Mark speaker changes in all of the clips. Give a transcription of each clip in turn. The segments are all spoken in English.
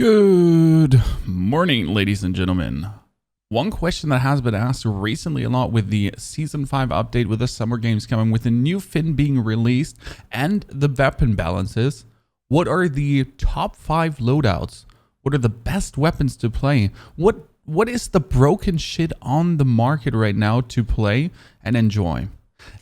Speaker 1: Good morning, ladies and gentlemen. One question that has been asked recently a lot with the Season 5 update, with the summer games coming, with the new fin being released and the weapon balances. What are the top 5 loadouts? What are the best weapons to play? What is the broken shit on the market right now to play and enjoy?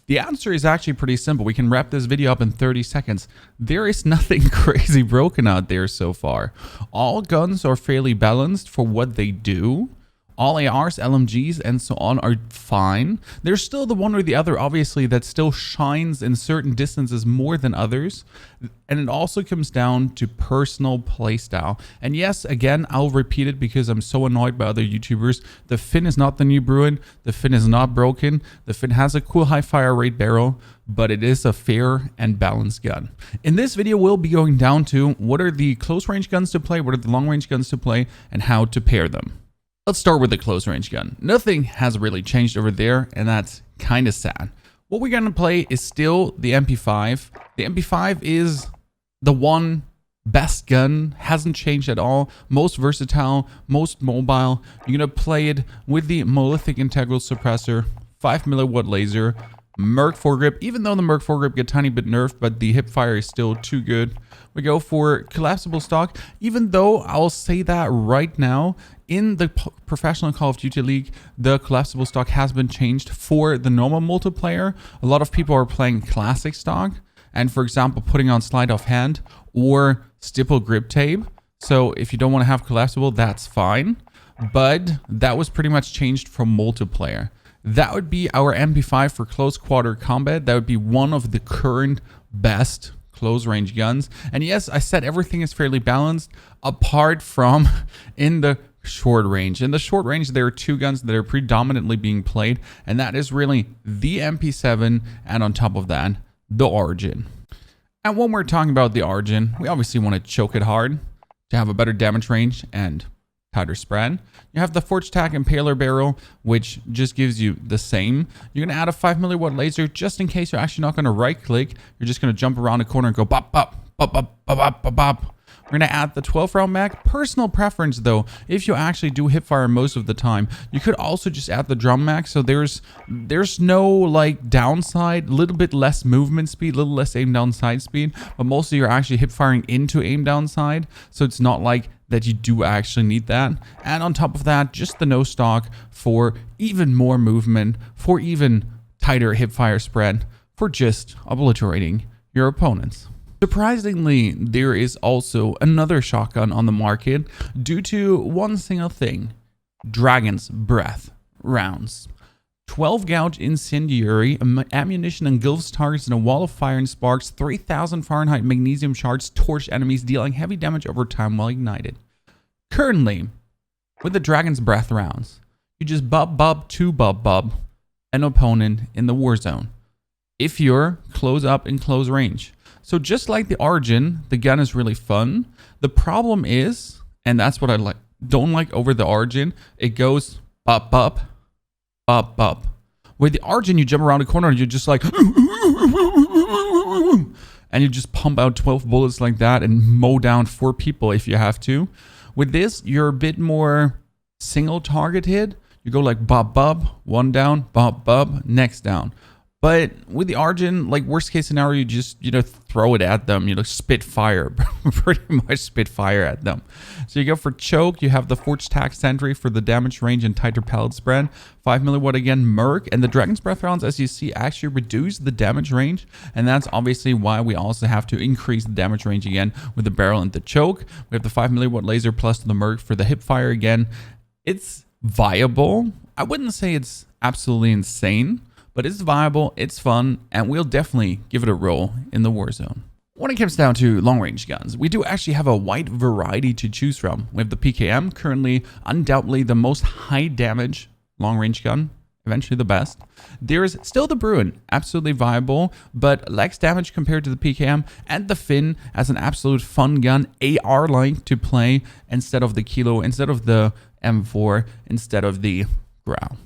Speaker 1: The answer is actually pretty simple. We can wrap this video up in 30 seconds. There is nothing crazy broken out there so far. All guns are fairly balanced for what they do. All ARs, LMGs, and so on are fine. There's still the one or the other, obviously, that still shines in certain distances more than others. And it also comes down to personal playstyle. And yes, again, I'll repeat it because I'm so annoyed by other YouTubers. The fin is not the new Bruin. The fin is not broken. The fin has a cool high fire rate barrel, but it is a fair and balanced gun. In this video, we'll be going down to what are the close range guns to play, what are the long range guns to play, and how to pair them. Let's start with the close range gun. Nothing has really changed over there, and that's kind of sad. What we're going to play is still the MP5. The MP5 is the one best gun, hasn't changed at all, most versatile, most mobile. You're going to play it with the monolithic integral suppressor, 5mm laser, Merc foregrip, even though the Merc foregrip get a tiny bit nerfed, but the hip fire is still too good. We go for collapsible stock, even though I'll say that right now, in the professional Call of Duty League, the collapsible stock has been changed for the normal multiplayer. A lot of people are playing classic stock, and for example, putting on sleight of hand or stipple grip tape. So if you don't want to have collapsible, that's fine. But that was pretty much changed from multiplayer. That would be our MP5 for close quarter combat. That would be one of the current best close range guns. And yes, I said everything is fairly balanced apart from in the short range. In the short range, there are two guns that are predominantly being played, and that is really the MP7 and on top of that, the Origin. And when we're talking about the Origin, we obviously want to choke it hard to have a better damage range and tighter spread. You have the Forge Tac Impaler barrel, which just gives you the same. You're going to add a 5mm laser just in case you're actually not going to right click. You're just going to jump around a corner and go bop, bop, bop, bop, bop, bop, bop, bop. We're going to add the 12 round mag. Personal preference though, if you actually do hip fire most of the time, you could also just add the drum mag. So there's no like downside, a little bit less movement speed, a little less aim down side speed, but mostly you're actually hip firing into aim down side. So it's not like that you do actually need that. And on top of that, just the no stock for even more movement, for even tighter hip fire spread, for just obliterating your opponents. Surprisingly, there is also another shotgun on the market due to one single thing: Dragon's Breath rounds. 12 gauge incendiary ammunition engulfs targets in a wall of fire and sparks 3000 Fahrenheit magnesium shards torch enemies, dealing heavy damage over time while ignited. Currently, with the Dragon's Breath rounds, you just bub to bub an opponent in the Warzone if you're close up in close range. So just like the Origin, the gun is really fun. The problem is, and that's what I don't like over the Origin, it goes bop bop. With the Origin, you jump around a corner and you're just like, and you just pump out 12 bullets like that and mow down 4 people if you have to. With this, you're a bit more single targeted. You go like bop, one down, bop, next down. But with the Origin, like worst case scenario, you just, throw it at them, spit fire, pretty much spit fire at them. So you go for choke, you have the Forge Tac Sentry for the damage range and tighter pellet spread, 5mm again, Merc, and the Dragon's Breath rounds, as you see, actually reduce the damage range. And that's obviously why we also have to increase the damage range again with the barrel and the choke. We have the 5mm laser plus the Merc for the hip fire again. It's viable. I wouldn't say it's absolutely insane, but it's viable, it's fun, and we'll definitely give it a roll in the Warzone. When it comes down to long-range guns, we do actually have a wide variety to choose from. We have the PKM, currently undoubtedly the most high-damage long-range gun, eventually the best. There's still the Bruin, absolutely viable, but lacks damage compared to the PKM, and the Fin as an absolute fun gun, AR-like to play instead of the Kilo, instead of the M4, instead of the Grau.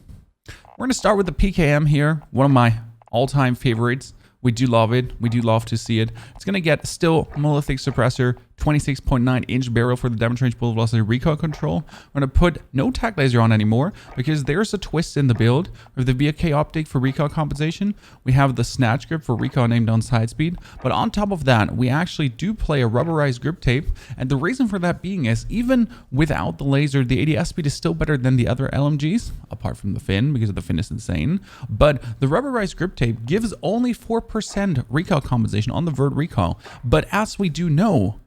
Speaker 1: We're going to start with the PKM here, one of my all-time favorites. We do love it. We do love to see it. It's going to get still monolithic suppressor, 26.9-inch barrel for the damage range, bullet velocity, recoil control. We're going to put no tac laser on anymore because there's a twist in the build. We have the VLK optic for recoil compensation. We have the snatch grip for recoil and aim down side speed. But on top of that, we actually do play a rubberized grip tape. And the reason for that being is even without the laser, the ADS speed is still better than the other LMGs, apart from the fin, because the fin is insane. But the rubberized grip tape gives only 4% recoil compensation on the vert recoil. But as we do know,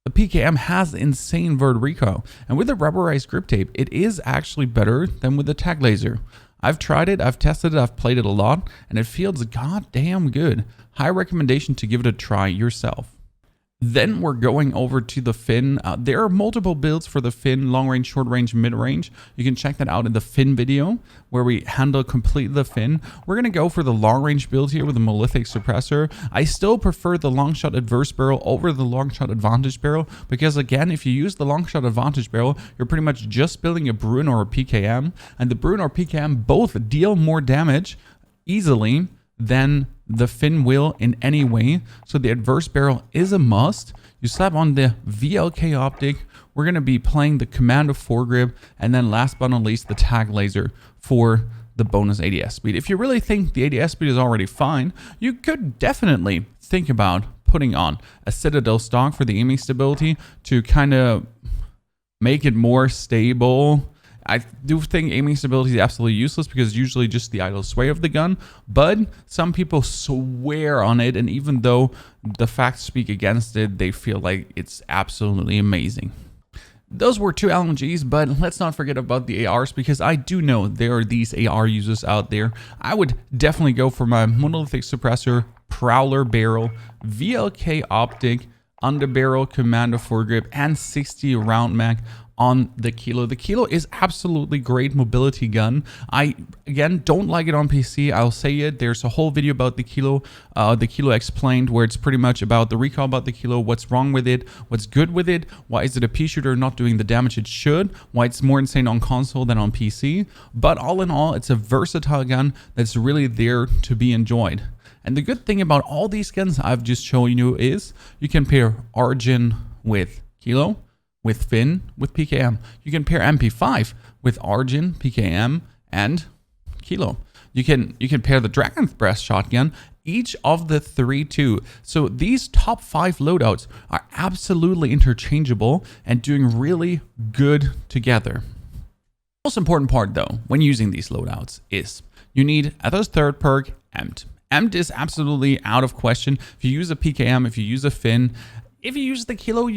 Speaker 1: the PKM has insane vert recoil, and with the rubberized grip tape, it is actually better than with the tac laser. I've tried it, I've tested it, I've played it a lot, and it feels goddamn good. High recommendation to give it a try yourself. Then we're going over to the fin. There are multiple builds for the fin, long range, short range, mid range. You can check that out in the fin video where we handle completely the fin. We're going to go for the long range build here with a monolithic suppressor. I still prefer the long shot adverse barrel over the long shot advantage barrel because, again, if you use the long shot advantage barrel, you're pretty much just building a Bruin or a PKM, and the Bruin or PKM both deal more damage easily than the fin will in any way. So the adverse barrel is a must. You slap on the VLK optic. We're going to be playing the commando foregrip, and then last but not least the tac laser for the bonus ADS speed. If you really think the ADS speed is already fine, you could definitely think about putting on a Citadel stock for the aiming stability to kind of make it more stable. I do think aiming stability is absolutely useless because it's usually just the idle sway of the gun, but some people swear on it, and even though the facts speak against it, they feel like it's absolutely amazing. Those were two LMGs, but let's not forget about the ARs because I do know there are these AR users out there. I would definitely go for my monolithic suppressor, Prowler barrel, VLK optic, underbarrel, commando foregrip, and 60 round mag on the Kilo. The Kilo is absolutely great mobility gun. I, again, don't like it on PC. I'll say it. There's a whole video about the Kilo explained, where it's pretty much about the recoil about the Kilo, what's wrong with it, what's good with it, why is it a pea shooter not doing the damage it should, why it's more insane on console than on PC. But all in all, it's a versatile gun that's really there to be enjoyed. And the good thing about all these guns I've just shown you is you can pair Origin with Kilo, with Fin, with PKM. You can pair MP5 with Origin, PKM, and Kilo. You can pair the Dragon's Breath shotgun, each of the three too. So these top 5 loadouts are absolutely interchangeable and doing really good together. The most important part though, when using these loadouts, is you need, at the third perk, Empt. Empt is absolutely out of question. If you use a PKM, if you use a Fin, if you use the Kilo,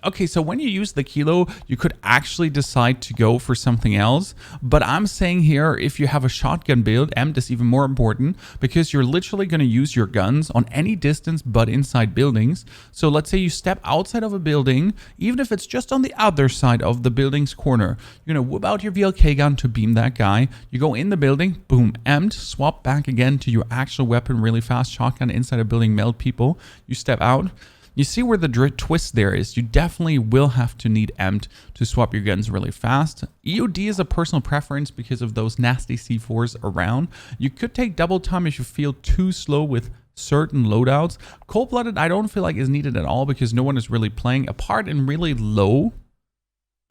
Speaker 1: okay, so when you use the Kilo, you could actually decide to go for something else. But I'm saying here, if you have a shotgun build, Empt is even more important because you're literally going to use your guns on any distance but inside buildings. So let's say you step outside of a building, even if it's just on the other side of the building's corner, you're going to whip out your VLK gun to beam that guy. You go in the building, boom, Empt, swap back again to your actual weapon really fast, shotgun inside a building, melt people. You step out. You see where the twist there is. You definitely will have to need Empt to swap your guns really fast. EOD is a personal preference because of those nasty C4s around. You could take double time if you feel too slow with certain loadouts. Cold-blooded I don't feel like is needed at all because no one is really playing, apart in really low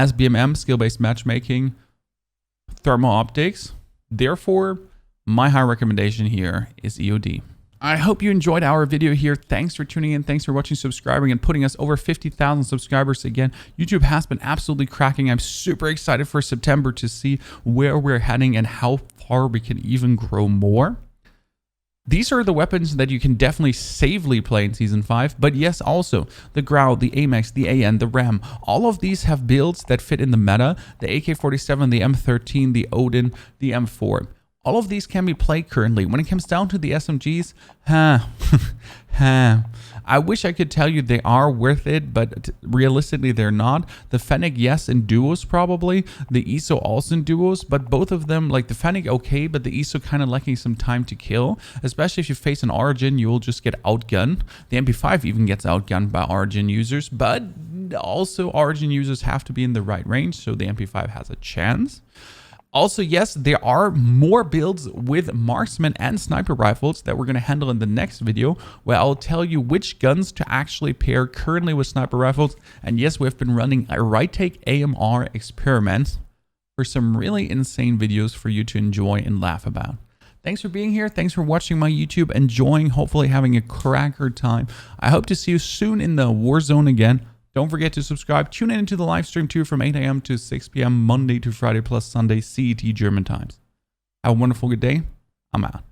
Speaker 1: SBMM, skill-based matchmaking, thermal optics. Therefore, my high recommendation here is EOD. I hope you enjoyed our video here. Thanks for tuning in. Thanks for watching, subscribing, and putting us over 50,000 subscribers again. YouTube has been absolutely cracking. I'm super excited for September to see where we're heading and how far we can even grow more. These are the weapons that you can definitely safely play in Season 5, but yes, also the Growl, the AMX, the AN, the RAM, all of these have builds that fit in the meta, the AK-47, the M13, the Odin, the M4. All of these can be played currently. When it comes down to the SMGs, I wish I could tell you they are worth it, but realistically they're not. The Fennec, yes, in duos probably. The ISO also in duos, but both of them, like the Fennec okay, but the ISO kind of lacking some time to kill. Especially if you face an Origin, you'll just get outgunned. The MP5 even gets outgunned by Origin users, but also Origin users have to be in the right range, so the MP5 has a chance. Also, yes, there are more builds with marksman and sniper rifles that we're going to handle in the next video, where I'll tell you which guns to actually pair currently with sniper rifles. And yes, we've been running a right take AMR experiments for some really insane videos for you to enjoy and laugh about. Thanks for being here. Thanks for watching my YouTube, enjoying, hopefully having a cracker time. I hope to see you soon in the Warzone again. Don't forget to subscribe. Tune in to the live stream too from 8 a.m. to 6 p.m. Monday to Friday plus Sunday CET German times. Have a wonderful good day. I'm out.